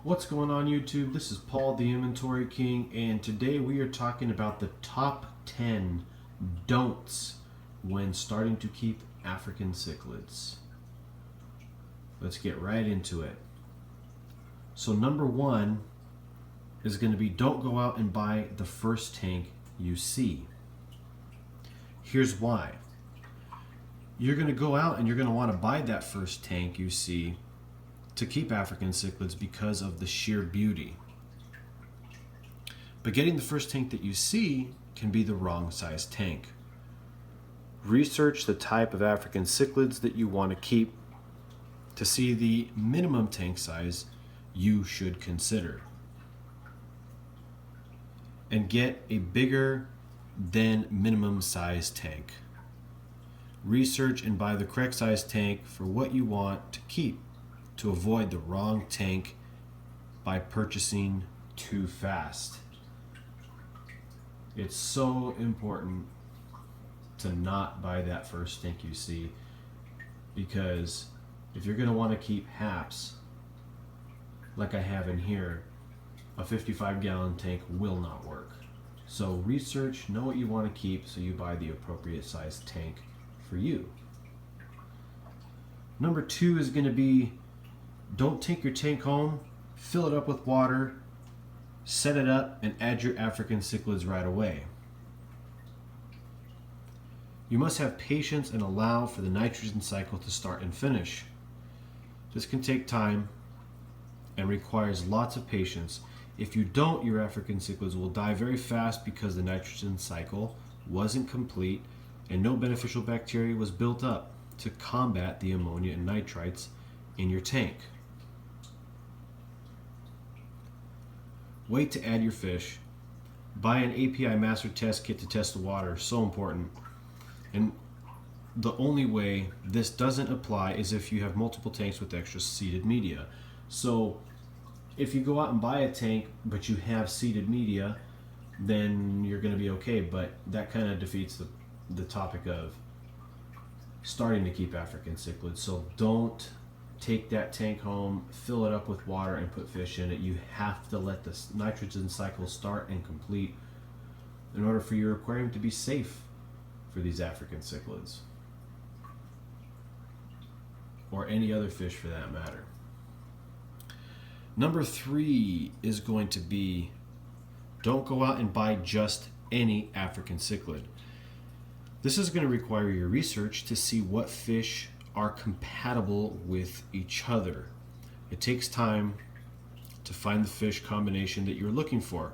What's going on YouTube? This is Paul the Inventory King, and today we are talking about the top 10 don'ts when starting to keep African cichlids. Let's get right into it. So number one is going to be, don't go out and buy the first tank you see. Here's why. You're going to go out and you're going to want to buy that first tank you see to keep African cichlids because of the sheer beauty. But getting the first tank that you see can be the wrong size tank. Research the type of African cichlids that you want to keep to see the minimum tank size you should consider. And get a bigger than minimum size tank. Research and buy the correct size tank for what you want to keep, to avoid the wrong tank by purchasing too fast. It's so important to not buy that first tank you see, because if you're going to want to keep haps like I have in here, a 55-gallon tank will not work. So research, know what you want to keep, so you buy the appropriate size tank for you. Number two is going to be, don't take your tank home, fill it up with water, set it up, and add your African cichlids right away. You must have patience and allow for the nitrogen cycle to start and finish. This can take time and requires lots of patience. If you don't, your African cichlids will die very fast because the nitrogen cycle wasn't complete and no beneficial bacteria was built up to combat the ammonia and nitrites in your tank. Wait to add your fish. Buy an API master test kit to test the water. So important. And the only way this doesn't apply is if you have multiple tanks with extra seeded media. So if you go out and buy a tank but you have seeded media, then you're going to be okay. But that kind of defeats the topic of starting to keep African cichlids. So don't take that tank home, fill it up with water, and put fish in it. You have to let the nitrogen cycle start and complete in order for your aquarium to be safe for these African cichlids, or any other fish for that matter. Number three is going to be, don't go out and buy just any African cichlid. This is going to require your research to see what fish are compatible with each other. It takes time to find the fish combination that you're looking for.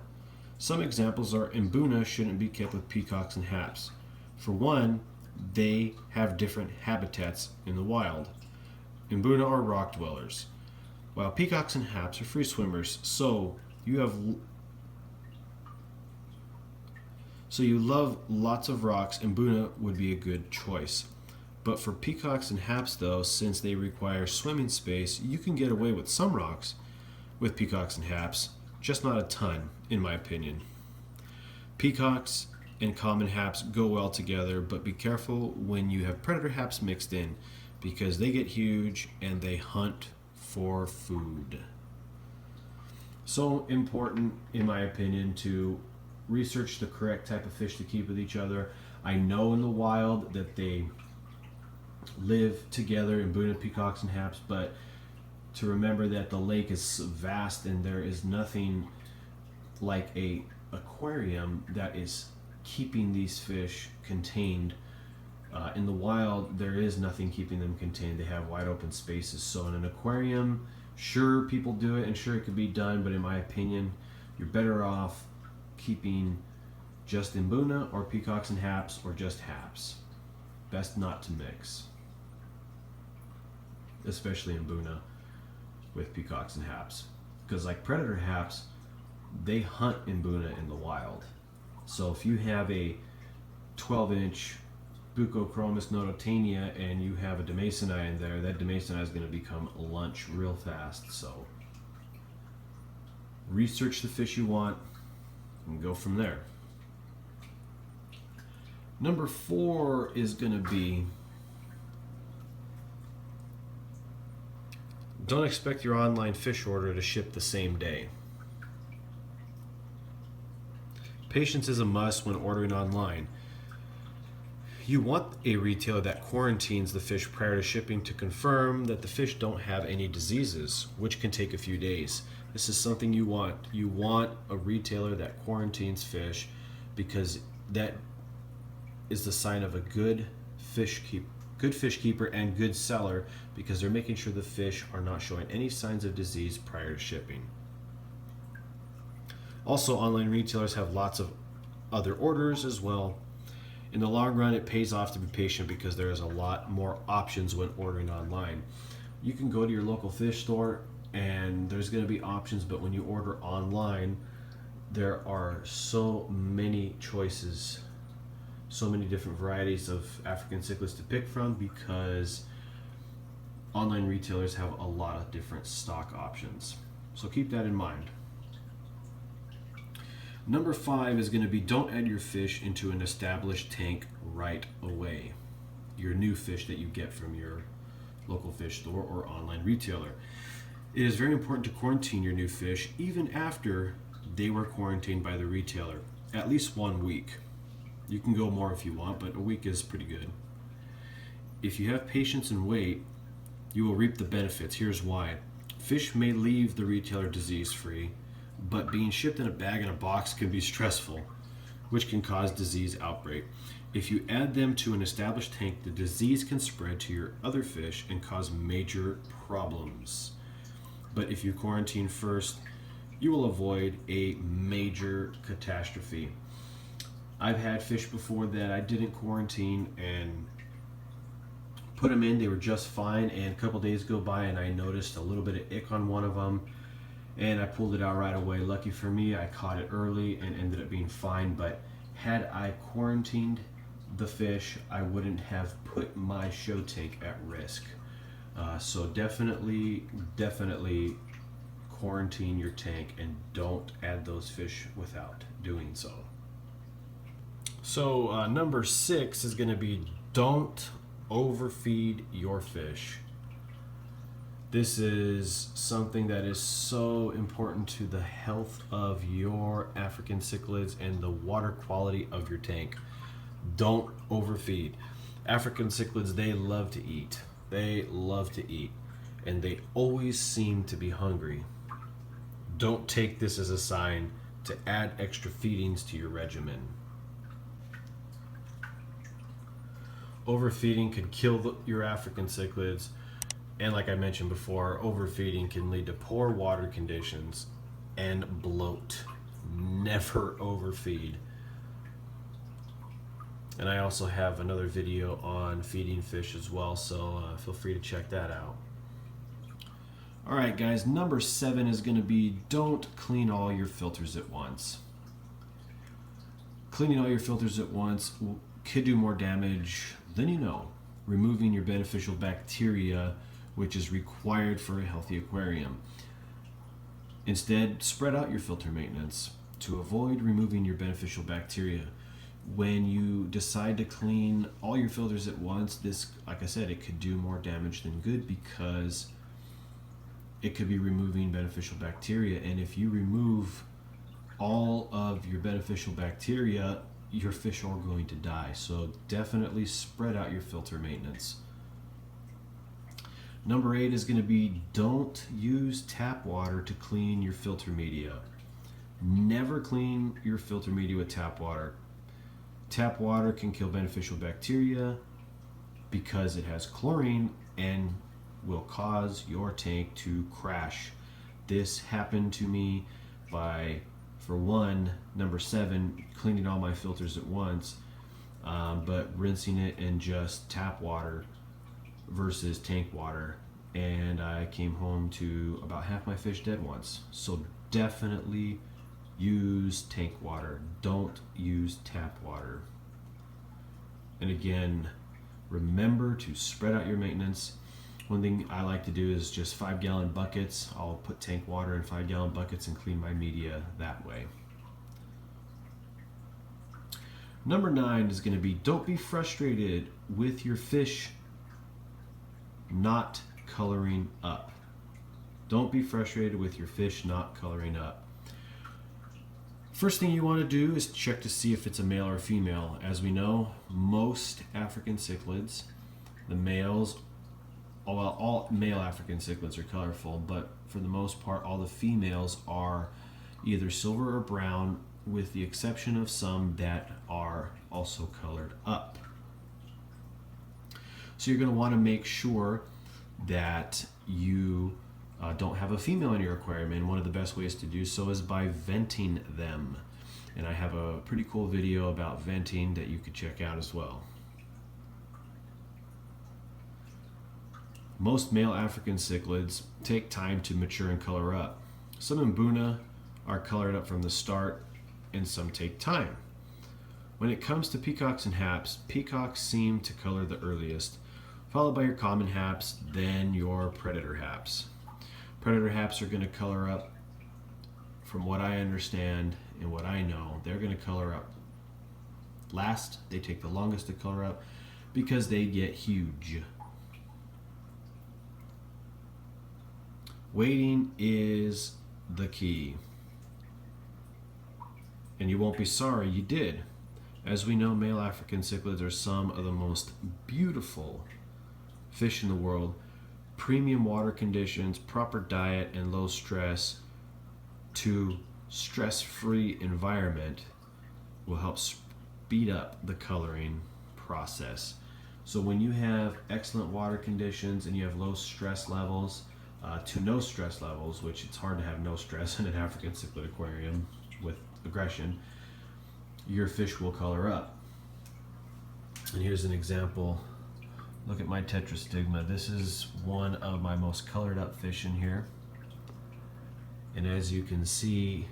Some examples are, Mbuna shouldn't be kept with peacocks and haps. For one, they have different habitats in the wild. Mbuna are rock dwellers, while peacocks and haps are free swimmers. So you love lots of rocks, Mbuna would be a good choice. But for peacocks and haps though, since they require swimming space, you can get away with some rocks with peacocks and haps, just not a ton, in my opinion. Peacocks and common haps go well together, but be careful when you have predator haps mixed in, because they get huge and they hunt for food. So important, in my opinion, to research the correct type of fish to keep with each other. I know in the wild that they live together in Mbuna, peacocks, and haps, but to remember that the lake is vast and there is nothing like a aquarium that is keeping these fish contained. In the wild, there is nothing keeping them contained. They have wide open spaces. So in an aquarium, sure, people do it and sure it could be done, but in my opinion, you're better off keeping just Mbuna or peacocks and haps, or just haps. Best not to mix, especially Mbuna with peacocks and haps, because like predator haps, they hunt Mbuna in the wild. So if you have a 12-inch Bucochromis nodotania and you have a Demasoni in there, that Demasoni is going to become lunch real fast. So research the fish you want and go from there. Number four is going to be, Don't expect your online fish order to ship the same day. Patience is a must when ordering online. You want a retailer that quarantines the fish prior to shipping to confirm that the fish don't have any diseases, which can take a few days. This is something you want. You want a retailer that quarantines fish, because that is the sign of a good fish keeper and good seller, because they're making sure the fish are not showing any signs of disease prior to shipping. Also, online retailers have lots of other orders as well. In the long run, it pays off to be patient because there is a lot more options when ordering online. You can go to your local fish store and there's going to be options, but when you order online, there are so many choices, so many different varieties of African cichlids to pick from, because online retailers have a lot of different stock options. So keep that in mind. Number 5 is going to be, don't add your fish into an established tank right away. Your new fish that you get from your local fish store or online retailer. It is very important to quarantine your new fish even after they were quarantined by the retailer, at least 1 week. You can go more if you want, but a week is pretty good. If you have patience and wait, you will reap the benefits. Here's why. Fish may leave the retailer disease-free, but being shipped in a bag and a box can be stressful, which can cause disease outbreak. If you add them to an established tank, the disease can spread to your other fish and cause major problems. But if you quarantine first, you will avoid a major catastrophe. I've had fish before that I didn't quarantine and put them in. They were just fine, and a couple days go by and I noticed a little bit of ick on one of them, and I pulled it out right away. Lucky for me, I caught it early and ended up being fine. But had I quarantined the fish, I wouldn't have put my show tank at risk. So definitely quarantine your tank and don't add those fish without doing so. So number 6 is going to be, don't overfeed your fish. This is something that is so important to the health of your African cichlids and the water quality of your tank. Don't overfeed. African cichlids, they love to eat. They love to eat, and they always seem to be hungry. Don't take this as a sign to add extra feedings to your regimen. Overfeeding could kill your African cichlids. And like I mentioned before, overfeeding can lead to poor water conditions and bloat. Never overfeed. And I also have another video on feeding fish as well, so feel free to check that out. Alright guys, number 7 is going to be, don't clean all your filters at once. Cleaning all your filters at once could do more damage than you know. Removing your beneficial bacteria, which is required for a healthy aquarium. Instead, spread out your filter maintenance to avoid removing your beneficial bacteria. When you decide to clean all your filters at once, this, like I said, it could do more damage than good, because it could be removing beneficial bacteria. And if you remove all of your beneficial bacteria, your fish are going to die. So definitely spread out your filter maintenance. Number 8 is going to be, don't use tap water to clean your filter media. Never clean your filter media with tap water. Tap water can kill beneficial bacteria because it has chlorine and will cause your tank to crash. This happened to me by, for one, number 7, cleaning all my filters at once, but rinsing it in just tap water versus tank water, and I came home to about half my fish dead once. So definitely use tank water. Don't use tap water. And again, remember to spread out your maintenance. One thing I like to do is just 5-gallon buckets. I'll put tank water in 5-gallon buckets and clean my media that way. Number 9 is going to be, don't be frustrated with your fish not coloring up. Don't be frustrated with your fish not coloring up. First thing you want to do is check to see if it's a male or a female. As we know, most African cichlids, the males, well, all male African cichlids are colorful, but for the most part, all the females are either silver or brown, with the exception of some that are also colored up. So you're going to want to make sure that you don't have a female in your aquarium, and one of the best ways to do so is by venting them. And I have a pretty cool video about venting that you could check out as well. Most male African cichlids take time to mature and color up. Some Mbuna are colored up from the start, and some take time. When it comes to peacocks and haps, peacocks seem to color the earliest, followed by your common haps, then your predator haps. Predator haps are going to color up, from what I understand and what I know, they're going to color up last. They take the longest to color up because they get huge. Waiting is the key. And you won't be sorry you did. As we know, male African cichlids are some of the most beautiful fish in the world. Premium water conditions, proper diet, and low stress to stress-free environment will help speed up the coloring process. So when you have excellent water conditions and you have low stress levels to no stress levels, which it's hard to have no stress in an African cichlid aquarium with aggression, your fish will color up. And here's an example. Look at my Tetrastigma. This is one of my most colored up fish in here. And as you can see,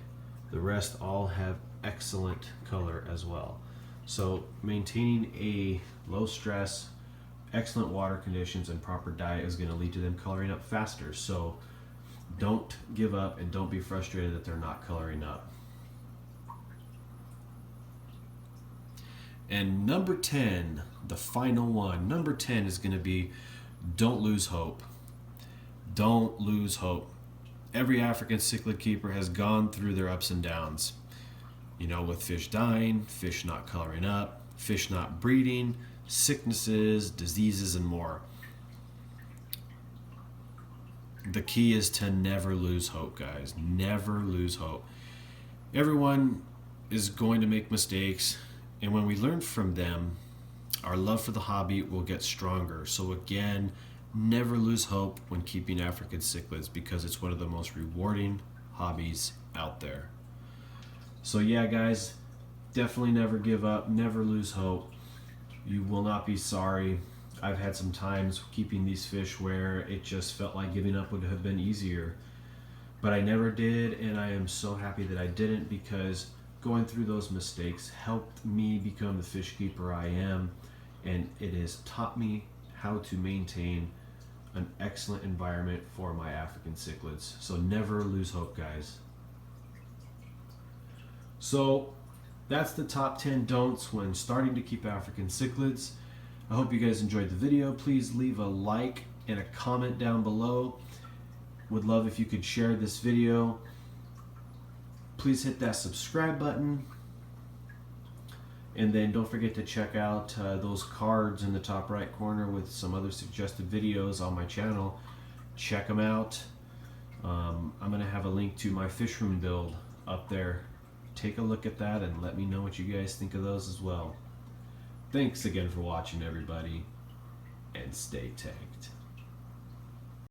the rest all have excellent color as well. So maintaining a low stress, excellent water conditions, and proper diet is going to lead to them coloring up faster. So don't give up and don't be frustrated that they're not coloring up. And number 10, the final one, number 10 is going to be don't lose hope. Don't lose hope. Every African cichlid keeper has gone through their ups and downs. You know, with fish dying, fish not coloring up, fish not breeding, sicknesses, diseases, and more. The key is to never lose hope, guys. Never lose hope. Everyone is going to make mistakes, and when we learn from them, our love for the hobby will get stronger. So again, never lose hope when keeping African cichlids, because it's one of the most rewarding hobbies out there. So yeah, guys, definitely never give up, never lose hope. You will not be sorry. I've had some times keeping these fish where it just felt like giving up would have been easier, but I never did, and I am so happy that I didn't, because going through those mistakes helped me become the fish keeper I am, and it has taught me how to maintain an excellent environment for my African cichlids. So never lose hope, guys. So that's the top 10 don'ts when starting to keep African cichlids. I hope you guys enjoyed the video. Please leave a like and a comment down below. Would love if you could share this video. Please hit that subscribe button. And then don't forget to check out those cards in the top right corner with some other suggested videos on my channel. Check them out. I'm going to have a link to my fish room build up there. Take a look at that and let me know what you guys think of those as well. Thanks again for watching, everybody, and stay tagged.